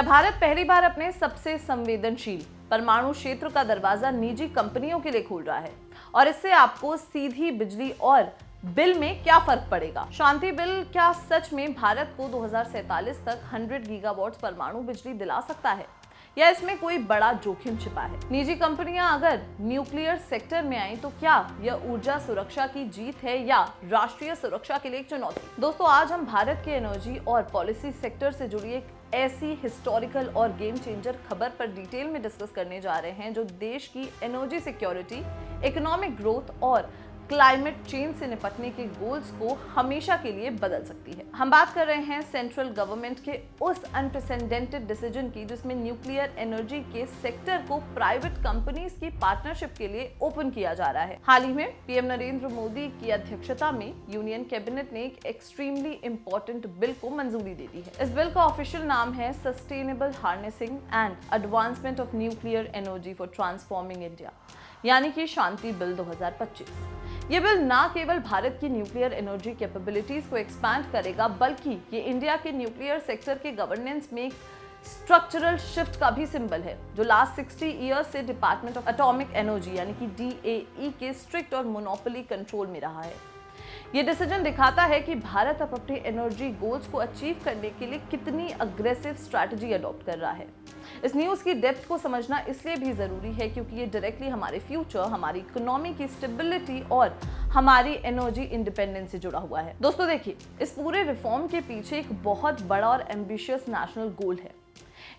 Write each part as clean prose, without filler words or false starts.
क्या भारत पहली बार अपने सबसे संवेदनशील परमाणु क्षेत्र का दरवाजा निजी कंपनियों के लिए खोल रहा है? और इससे आपको सीधी बिजली और बिल में क्या फर्क पड़ेगा? शांति बिल क्या सच में भारत को 2047 तक 100 गीगावाट परमाणु बिजली दिला सकता है, या इसमें कोई बड़ा जोखिम छिपा है? निजी कंपनियां अगर न्यूक्लियर सेक्टर में आई तो क्या यह ऊर्जा सुरक्षा की जीत है या राष्ट्रीय सुरक्षा के लिए एक चुनौती? दोस्तों, आज हम भारत के एनर्जी और पॉलिसी सेक्टर से जुड़ी एक ऐसी हिस्टोरिकल और गेम चेंजर खबर पर डिटेल में डिस्कस करने जा रहे हैं जो देश की एनर्जी सिक्योरिटी, इकोनॉमिक ग्रोथ और क्लाइमेट चेंज से निपटने के गोल्स को हमेशा के लिए बदल सकती है। हम बात कर रहे हैं सेंट्रल गवर्नमेंट के उस अनप्रेसिडेंटेड डिसीजन की जिसमें न्यूक्लियर एनर्जी के सेक्टर को प्राइवेट कंपनीज की पार्टनरशिप के लिए ओपन किया जा रहा है। हाल ही में पीएम नरेंद्र मोदी की अध्यक्षता में यूनियन कैबिनेट ने एक एक्सट्रीमली इंपॉर्टेंट बिल को मंजूरी दे दी है। इस बिल का ऑफिशियल नाम है sustainable harnessing and advancement of nuclear energy for transforming India, यानी कि शांति बिल 2025। ये बिल न केवल भारत की न्यूक्लियर एनर्जी कैपेबिलिटीज को एक्सपैंड करेगा, बल्कि ये इंडिया के न्यूक्लियर सेक्टर के गवर्नेंस में एक स्ट्रक्चरल शिफ्ट का भी सिंबल है, जो लास्ट 60 ईयर्स से डिपार्टमेंट ऑफ एटॉमिक एनर्जी यानी कि DAE के स्ट्रिक्ट और मोनोपोली कंट्रोल में रहा है। ये डिसीजन दिखाता है कि भारत अब अपने एनर्जी गोल्स को अचीव करने के लिए कितनी अग्रेसिव स्ट्रैटेजी अडॉप्ट कर रहा है। इस न्यूज़ की डेप्थ को समझना इसलिए भी ज़रूरी है क्योंकि ये डायरेक्टली हमारे फ्यूचर, हमारी इकोनॉमी की स्टेबिलिटी और हमारी एनर्जी इंडिपेंडेंस से जुड़ा हुआ है। दोस्तों देखिए, इस पूरे रिफॉर्म के पीछे एक बहुत बड़ा और एम्बिशियस नेशनल गोल है।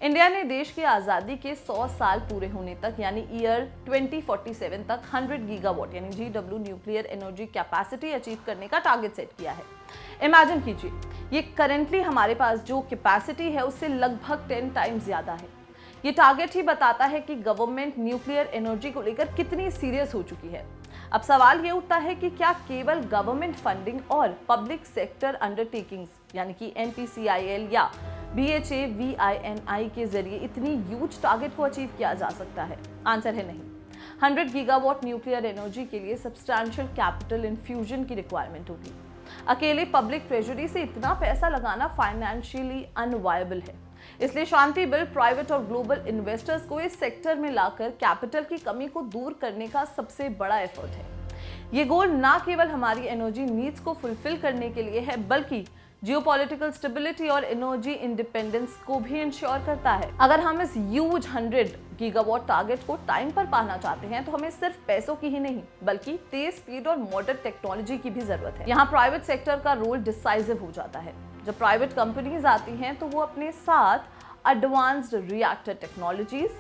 इंडिया ने देश की आज़ादी के 100 साल पूरे होने तक यानी ईयर 2047 तक 100 गीगावाट यानी GW nuclear energy capacity achieve करने का टारगेट सेट किया है। इमेजिन कीजिए, ये करेंटली हमारे पास जो कैपेसिटी है उससे लगभग 10 टाइम्स ज़्यादा है। ये टारगेट ही बताता है कि गवर्नमेंट न्यूक्लियर एनर्जी को लेकर कितनी सीरियस हो चुकी है। अब सवाल ये उठता है कि क्या केवल गवर्नमेंट फंडिंग और पब्लिक सेक्टर अंडरटेकिंग्स यानी कि NPCIL या BHAVINI के जरिए इतनी ह्यूज टारगेट को अचीव किया जा सकता है? आंसर है नहीं। 100 गीगावाट न्यूक्लियर एनर्जी के लिए सब्सटैंशियल कैपिटल इन्फ्यूजन की रिक्वायरमेंट होगी। अकेले पब्लिक ट्रेजरी से इतना पैसा लगाना फाइनेंशियली अनवायबल है। इसलिए शांति बिल प्राइवेट और ग्लोबल इन्वेस्टर्स को इस सेक्टर में लाकर कैपिटल की कमी को दूर करने का सबसे बड़ा एफर्ट है। ये गोल ना केवल हमारी एनर्जी नीड्स को फुलफिल करने के लिए है, बल्कि जियोपॉलिटिकल स्टेबिलिटी और एनर्जी इंडिपेंडेंस को भी इंश्योर करता है। अगर हम इस ह्यूज 100 गीगावाट टारगेट को टाइम पर पाना चाहते हैं तो हमें सिर्फ पैसों की ही नहीं बल्कि तेज स्पीड और मॉडर्न टेक्नोलॉजी की भी जरूरत है। यहाँ प्राइवेट सेक्टर का रोल डिसाइसिव हो जाता है। जब प्राइवेट कंपनीज आती हैं तो वो अपने साथ advanced reactor technologies,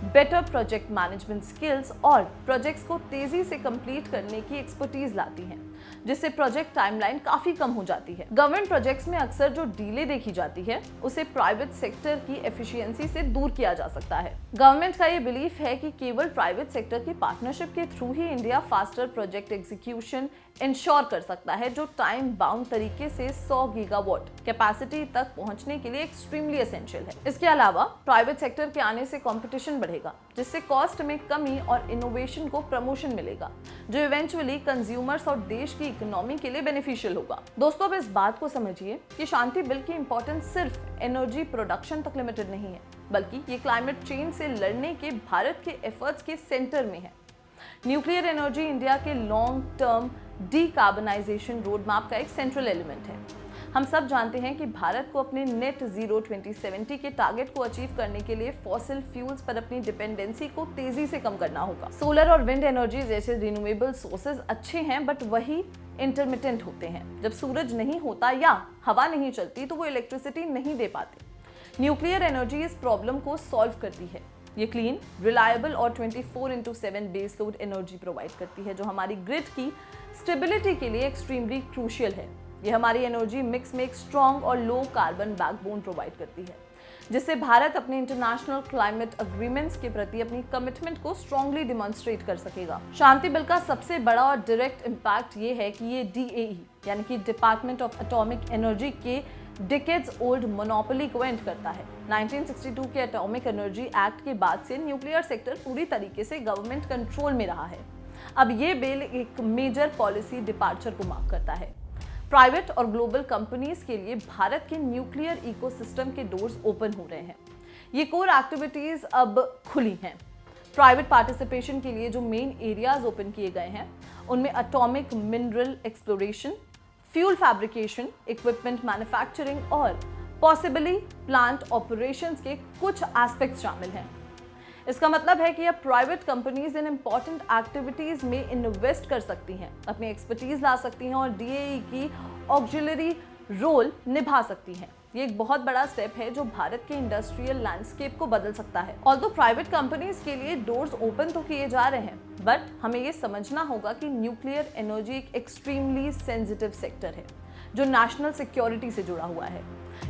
better project management skills और प्रोजेक्ट्स को तेजी से कंप्लीट करने की एक्सपर्टीज लाती हैं, जिससे प्रोजेक्ट टाइमलाइन काफी कम हो जाती है। गवर्नमेंट प्रोजेक्ट्स में अक्सर जो डीले देखी जाती है उसे प्राइवेट सेक्टर की एफिशिएंसी से दूर किया जा सकता है। गवर्नमेंट का ये बिलीफ है कि केवल प्राइवेट सेक्टर की पार्टनरशिप के थ्रू ही India faster project execution ensure कर सकता है, जो टाइम बाउंड तरीके से 100 गीगावाट कैपेसिटी तक पहुंचने के लिए एक्सट्रीमली एसेंशियल है। इसके अलावा प्राइवेट सेक्टर के आने से कंपटीशन बढ़ेगा, जिससे कॉस्ट में कमी और इनोवेशन को प्रमोशन मिलेगा, जो इवेंचुअली कंज्यूमर्स और देश की इकोनॉमी के लिए बेनिफिशियल होगा। दोस्तों, अब इस बात को समझिए कि शांति बिल की इंपॉर्टेंस सिर्फ एनर्जी प्रोडक्शन तक लिमिटेड नहीं है, बल्कि ये क्लाइमेट चेंज से लड़ने के भारत के एफर्ट्स के सेंटर में है। न्यूक्लियर एनर्जी इंडिया के long term decarbonisation road map का एक सेंट्रल एलिमेंट है। हम सब जानते हैं कि भारत को अपने नेट जीरो 2070 के टारगेट को अचीव करने के लिए फॉसिल फ्यूल्स पर अपनी डिपेंडेंसी को तेजी से कम करना होगा। सोलर और विंड एनर्जी जैसे रिन्यूएबल सोर्सेज अच्छे हैं, बट वही इंटरमिटेंट होते हैं। जब सूरज नहीं होता या हवा नहीं चलती तो वो इलेक्ट्रिसिटी नहीं दे पाते। न्यूक्लियर एनर्जी इस प्रॉब्लम को सॉल्व करती है। ये क्लीन, रिलायबल और 24/7 बेस लोड एनर्जी प्रोवाइड करती है, जो हमारी ग्रिड की स्टेबिलिटी के लिए एक्सट्रीमली क्रूशियल है। ये हमारी एनर्जी मिक्स में एक स्ट्रॉन्ग और लो कार्बन बैकबोन प्रोवाइड करती है, जिससे भारत अपने इंटरनेशनल क्लाइमेट अग्रीमेंट्स के प्रति अपनी कमिटमेंट को स्ट्रांगली डिमॉन्स्ट्रेट कर सकेगा। शांति बिल का सबसे बड़ा और डायरेक्ट इम्पैक्ट ये है कि ये DAE यानी कि डिपार्टमेंट ऑफ एटॉमिक एनर्जी के डिकेड्स ओल्ड मोनोपोली को एंड करता है। 1962 के एटॉमिक एनर्जी एक्ट के बाद से न्यूक्लियर सेक्टर पूरी तरीके से गवर्नमेंट कंट्रोल में रहा है। अब ये बिल एक मेजर पॉलिसी डिपार्चर को मार्क करता है। प्राइवेट और ग्लोबल कंपनीज के लिए भारत के न्यूक्लियर इकोसिस्टम के डोर्स ओपन हो रहे हैं। ये कोर एक्टिविटीज अब खुली हैं। प्राइवेट पार्टिसिपेशन के लिए जो मेन एरियाज ओपन किए गए हैं उनमें atomic mineral exploration, fuel fabrication, equipment manufacturing और पॉसिबली प्लांट ऑपरेशंस के कुछ एस्पेक्ट्स शामिल हैं। इसका मतलब है कि अब private companies in important activities में इन्वेस्ट कर सकती हैं, अपनी एक्सपर्टीज ला सकती हैं और डीएई की ऑक्सिलरी रोल निभा सकती हैं। ये एक बहुत बड़ा स्टेप है जो भारत के इंडस्ट्रियल लैंडस्केप को बदल सकता है। ऑल्दो प्राइवेट कंपनीज के लिए डोर्स ओपन तो किए जा रहे हैं, बट हमें ये समझना होगा कि न्यूक्लियर एनर्जी एक एक्सट्रीमली सेंसिटिव सेक्टर है जो नेशनल सिक्योरिटी से जुड़ा हुआ है।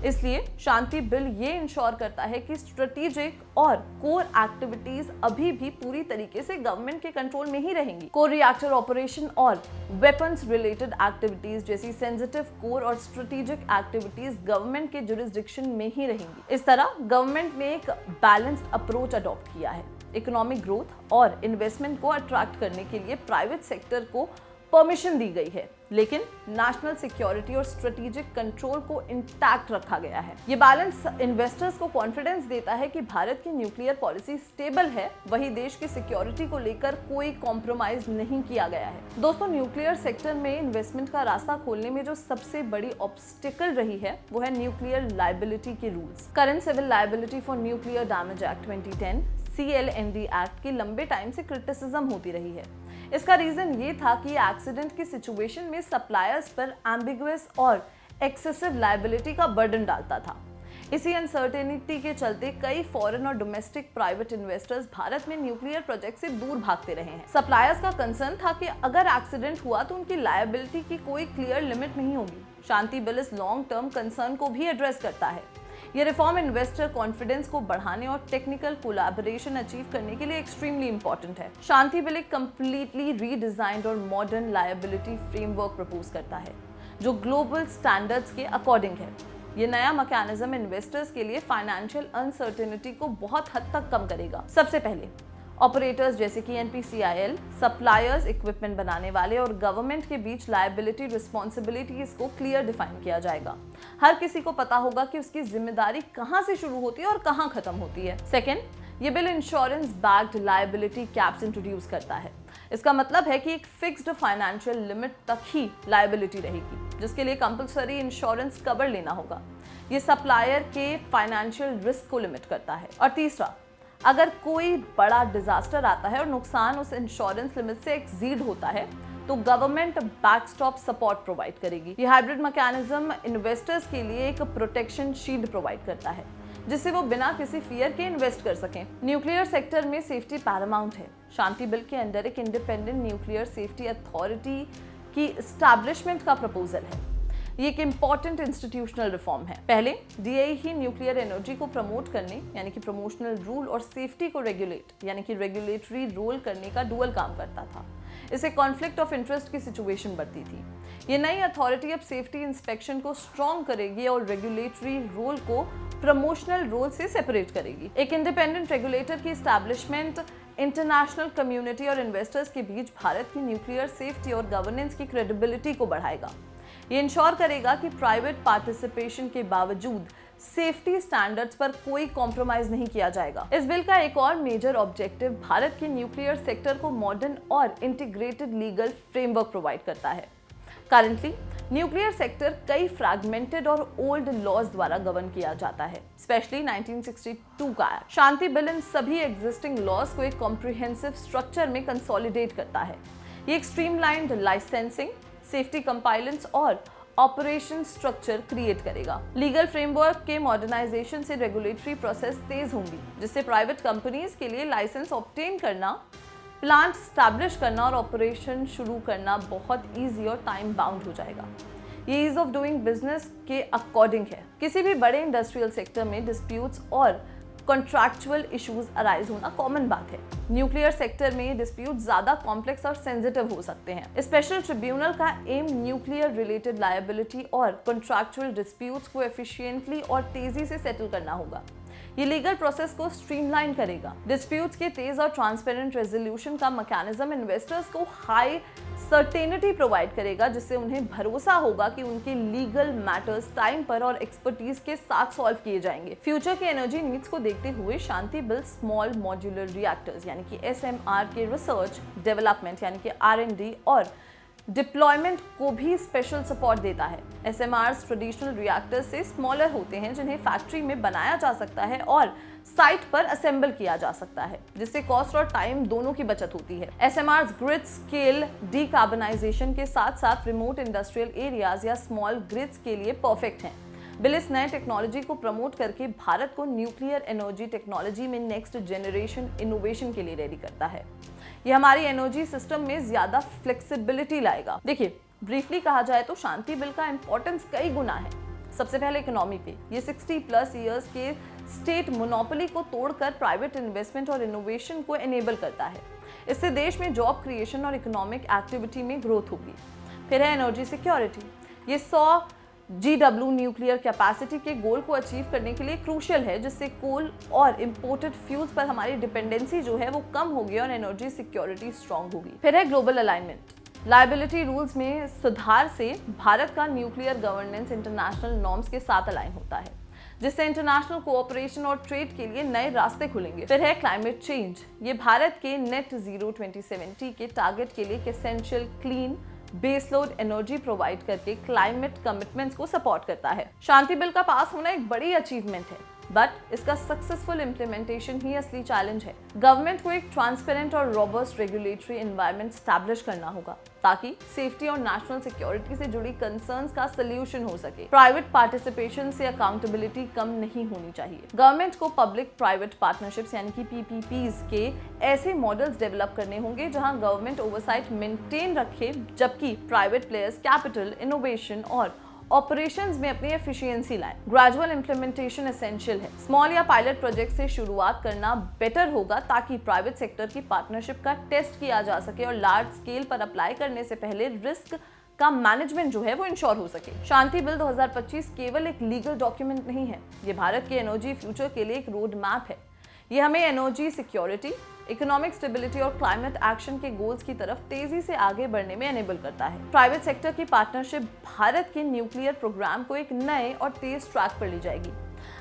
इसलिए शांति बिल ये इंश्योर करता है कि स्ट्रेटेजिक और कोर एक्टिविटीज अभी भी पूरी तरीके से गवर्नमेंट के कंट्रोल में ही रहेंगी। कोर रिएक्टर ऑपरेशन और वेपन्स रिलेटेड एक्टिविटीज जैसी सेंसिटिव कोर और स्ट्रेटेजिक एक्टिविटीज गवर्नमेंट के जुरिस्डिक्शन में ही रहेंगी। इस तरह गवर्नमेंट ने एक बैलेंस्ड अप्रोच अडॉप्ट किया है। इकोनॉमिक ग्रोथ और इन्वेस्टमेंट को अट्रैक्ट करने के लिए प्राइवेट सेक्टर को परमिशन दी गई है, लेकिन नेशनल सिक्योरिटी और स्ट्रेटेजिक कंट्रोल को इंटैक्ट रखा गया है। ये बैलेंस इन्वेस्टर्स को कॉन्फिडेंस देता है कि भारत की न्यूक्लियर पॉलिसी स्टेबल है, वहीं देश की सिक्योरिटी को लेकर कोई कॉम्प्रोमाइज नहीं किया गया है। दोस्तों, न्यूक्लियर सेक्टर में इन्वेस्टमेंट का रास्ता खोलने में जो सबसे बड़ी ऑब्स्टिकल रही है वो है न्यूक्लियर लायबिलिटी के rules. Current civil liability for nuclear damage act 2010 CLND act की लंबे टाइम से क्रिटिसिज्म होती रही है। इसका रीजन ये था कि एक्सीडेंट की सिचुएशन में सप्लायर्स पर एम्बिगुअस और एक्सेसिव लायबिलिटी का बर्डन डालता था। इसी अनसर्टेनिटी के चलते कई फॉरेन और डोमेस्टिक प्राइवेट इन्वेस्टर्स भारत में न्यूक्लियर प्रोजेक्ट से दूर भागते रहे हैं। सप्लायर्स का कंसर्न था कि अगर एक्सीडेंट हुआ तो उनकी लायबिलिटी की कोई क्लियर लिमिट नहीं होगी। शांति बिल इस लॉन्ग टर्म कंसर्न को भी एड्रेस करता है। ये रिफॉर्म इन्वेस्टर कॉन्फिडेंस को बढ़ाने और टेक्निकल कोलैबोरेशन अचीव करने के लिए एक्सट्रीमली इंपॉर्टेंट है। शांति बिल एक कंप्लीटली रीडिजाइंड और मॉडर्न लायबिलिटी फ्रेमवर्क प्रपोज करता है जो ग्लोबल स्टैंडर्ड्स के अकॉर्डिंग है। ये नया मैकेनिज्म इन्वेस्टर्स के लिए फाइनेंशियल अनसर्टेनिटी को बहुत हद तक कम करेगा। सबसे पहले ऑपरेटर्स जैसे कि NPCIL, सप्लायर्स, इक्विपमेंट बनाने वाले और गवर्नमेंट के बीच लायबिलिटी रिस्पॉन्सिबिलिटीज को क्लियर डिफाइन किया जाएगा। हर किसी को पता होगा कि उसकी जिम्मेदारी कहां से शुरू होती है और कहां खत्म होती है। सेकेंड, ये bill insurance backed liability caps introduce करता है। इसका मतलब है कि एक फिक्स्ड फाइनेंशियल लिमिट तक ही लायबिलिटी रहेगी, जिसके लिए कंपलसरी इंश्योरेंस कवर लेना होगा। ये सप्लायर के फाइनेंशियल रिस्क को लिमिट करता है। और तीसरा, अगर कोई बड़ा डिजास्टर आता है और नुकसान उस इंश्योरेंस लिमिट से एक्सीड होता है तो गवर्नमेंट बैकस्टॉप सपोर्ट प्रोवाइड करेगी। ये हाइब्रिड मैकेनिज्म इन्वेस्टर्स के लिए एक प्रोटेक्शन शील्ड प्रोवाइड करता है जिससे वो बिना किसी फियर के इन्वेस्ट कर सकें। न्यूक्लियर सेक्टर में सेफ्टी पैरामाउंट है। शांति बिल के अंदर एक इंडिपेंडेंट न्यूक्लियर सेफ्टी अथॉरिटी की एस्टैब्लिशमेंट का प्रपोजल है। ये एक इम्पॉर्टेंट इंस्टीट्यूशनल रिफॉर्म है। पहले डीएई ही न्यूक्लियर एनर्जी को प्रमोट करने यानी कि प्रमोशनल रूल और सेफ्टी को रेगुलेट यानी कि रेगुलेटरी रोल करने का डुअल काम करता था। इससे कॉन्फ्लिक्ट ऑफ इंटरेस्ट की सिचुएशन बढ़ती थी। ये नई अथॉरिटी अब सेफ्टी इंस्पेक्शन को स्ट्रॉन्ग करेगी और रेगुलेटरी रोल को प्रमोशनल रोल से सेपरेट करेगी। एक इंडिपेंडेंट रेगुलेटर की एस्टैब्लिशमेंट इंटरनेशनल कम्युनिटी और इन्वेस्टर्स के बीच भारत की न्यूक्लियर सेफ्टी और गवर्नेंस की क्रेडिबिलिटी को बढ़ाएगा। ये इंश्योर करेगा कि प्राइवेट पार्टिसिपेशन के बावजूद सेफ्टी स्टैंडर्ड्स पर कोई कॉम्प्रोमाइज नहीं किया जाएगा। इस बिल का एक और मेजर ऑब्जेक्टिव भारत के न्यूक्लियर सेक्टर को मॉडर्न और इंटीग्रेटेड लीगल फ्रेमवर्क प्रोवाइड करता है। करंटली न्यूक्लियर सेक्टर कई फ्रैगमेंटेड और ओल्ड लॉज द्वारा गवर्न किया जाता है, स्पेशली 1962 का एक्ट। शांति बिल इन सभी एग्जिस्टिंग लॉज को एक कॉम्प्रिहेंसिव स्ट्रक्चर में कंसोलिडेट करता है। ये एक स्ट्रीमलाइंड लाइसेंसिंग, सेफ्टी कंपाइलेंस और ऑपरेशन स्ट्रक्चर क्रिएट करेगा। लीगल फ्रेमवर्क के मॉडर्नाइजेशन से रेगुलेटरी प्रोसेस तेज होंगी, जिससे प्राइवेट कंपनीज के लिए लाइसेंस ऑब्टेन करना, प्लांट स्टैब्लिश करना और ऑपरेशन शुरू करना बहुत ईजी और टाइम बाउंड हो जाएगा। ये ईज ऑफ डूइंग बिजनेस के अकॉर्डिंग है। किसी भी बड़े इंडस्ट्रियल सेक्टर में डिस्प्यूट्स और कॉन्ट्रैक्चुअल इश्यूज अराइज होना कॉमन बात है। न्यूक्लियर सेक्टर में डिस्प्यूट ज्यादा कॉम्प्लेक्स और सेंसिटिव हो सकते हैं। स्पेशल ट्रिब्यूनल का एम न्यूक्लियर रिलेटेड लायबिलिटी और कॉन्ट्रैक्चुअल डिस्प्यूट्स को एफिशिएंटली और तेजी से सेटल करना होगा। ये लीगल प्रोसेस को स्ट्रीमलाइन करेगा। डिस्प्यूट्स के तेज और ट्रांसपेरेंट रेजोल्यूशन का मैकेनिज्म इन्वेस्टर्स को हाई सर्टेनिटी प्रोवाइड करेगा, जिससे उन्हें भरोसा होगा कि उनके लीगल मैटर्स टाइम पर और एक्सपर्टीज के साथ सॉल्व किए जाएंगे। फ्यूचर के एनर्जी नीड्स को देखते हुए शांति बिल स्मॉल मॉड्यूलर रिएक्टर्स यानी कि SMR के रिसर्च डेवलपमेंट यानी कि R&D और डिप्लॉयमेंट को भी स्पेशल सपोर्ट देता है। SMRs ट्रेडिशनल रिएक्टर्स से स्मॉलर होते हैं, जिन्हें फैक्ट्री में बनाया जा सकता है और साइट पर असेंबल किया जा सकता है, जिससे कॉस्ट और टाइम दोनों की बचत होती है। SMRs ग्रिड स्केल डीकार्बनाइजेशन के साथ साथ रिमोट इंडस्ट्रियल एरियाज या स्मॉल ग्रिड्स के लिए परफेक्ट हैं। बिल इस नए टेक्नोलॉजी को प्रमोट करके भारत को न्यूक्लियर एनर्जी टेक्नोलॉजी में नेक्स्ट जनरेशन इनोवेशन के लिए रेडी करता है। ये हमारी एनर्जी सिस्टम में ज्यादा फ्लेक्सिबिलिटी लाएगा। देखिए, ब्रीफली कहा जाए तो शांति बिल का इंपॉर्टेंस कई गुना है। सबसे पहले इकोनॉमी पे, ये 60+ इयर्स के स्टेट मोनोपोली को तोड़कर प्राइवेट इन्वेस्टमेंट और इनोवेशन को एनेबल करता है। इससे देश में जॉब क्रिएशन और इकोनॉमिक एक्टिविटी में ग्रोथ होगी। फिर है एनर्जी सिक्योरिटी। ये 100 GW न्यूक्लियर कैपेसिटी के गोल को अचीव करने के लिए क्रूशियल है, जिससे कोल और इंपोर्टेड फ्यूल्स पर हमारी डिपेंडेंसी जो है वो कम होगी और एनर्जी सिक्योरिटी स्ट्रांग होगी। फिर है ग्लोबल अलाइनमेंट। लायबिलिटी रूल्स में सुधार से भारत का न्यूक्लियर गवर्नेंस इंटरनेशनल नॉर्म्स के साथ अलाइन होता है, जिससे इंटरनेशनल कोऑपरेशन और ट्रेड के लिए नए रास्ते खुलेंगे। फिर है क्लाइमेट चेंज। ये भारत के नेट जीरो 2070 के टारगेट के लिए एक एसेंशियल क्लीन बेसलोड एनर्जी प्रोवाइड करके क्लाइमेट कमिटमेंट्स को सपोर्ट करता है। शांति बिल का पास होना एक बड़ी अचीवमेंट है, बट इसका सक्सेसफुल इम्प्लीमेंटेशन ही असली चैलेंज है। गवर्नमेंट को एक ट्रांसपेरेंट और रोबस्ट रेगुलेटरी एनवायरनमेंट स्टैब्लिश करना होगा, ताकि सेफ्टी और नेशनल सिक्योरिटी से जुड़ी कंसर्न्स का सॉल्यूशन हो सके। प्राइवेट पार्टिसिपेशन से अकाउंटेबिलिटी कम नहीं होनी चाहिए। गवर्नमेंट को पब्लिक प्राइवेट पार्टनरशिप्स यानी कि PPPs के ऐसे मॉडल्स डेवलप करने होंगे जहां गवर्नमेंट ओवरसाइट मेंटेन रखे, जबकि प्राइवेट प्लेयर्स कैपिटल, इनोवेशन और ऑपरेशंस में अपनी एफिशिएंसी लाएं। ग्रेजुअल इंप्लीमेंटेशन एसेंशियल है। स्मॉल या पायलट प्रोजेक्ट से शुरुआत करना बेटर होगा, ताकि प्राइवेट सेक्टर की पार्टनरशिप का टेस्ट किया जा सके और लार्ज स्केल पर अप्लाई करने से पहले रिस्क का मैनेजमेंट जो है वो इंश्योर हो सके। शांति बिल 2025 केवल एक लीगल डॉक्यूमेंट नहीं है, ये भारत के एनर्जी फ्यूचर के लिए एक रोड मैप है। ये हमें एनर्जी सिक्योरिटी, इकोनॉमिक स्टेबिलिटी और क्लाइमेट एक्शन के गोल्स की तरफ तेजी से आगे बढ़ने में एनेबल करता है। प्राइवेट सेक्टर की पार्टनरशिप भारत के न्यूक्लियर प्रोग्राम को एक नए और तेज ट्रैक पर ले जाएगी।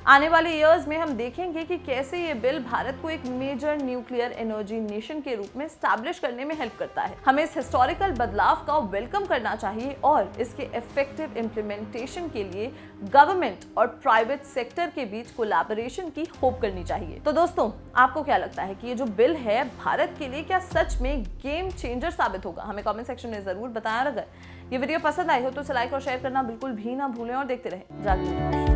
आने वाले ईयर्स में हम देखेंगे कि कैसे ये बिल भारत को एक मेजर न्यूक्लियर एनर्जी नेशन के रूप में स्टैब्लिश करने में हेल्प करता है। हमें इस हिस्टोरिकल बदलाव का वेलकम करना चाहिए और इसके इफेक्टिव इंप्लीमेंटेशन के लिए गवर्नमेंट और प्राइवेट सेक्टर के बीच कोलैबोरेशन की होप करनी चाहिए। तो दोस्तों, आपको क्या लगता है कि ये जो बिल है भारत के लिए क्या सच में गेम चेंजर साबित होगा? हमें कमेंट सेक्शन में जरूर बताएं। और अगर ये वीडियो पसंद आई हो तो इसे लाइक और शेयर करना बिल्कुल भी ना भूलें और देखते रहें जागरण।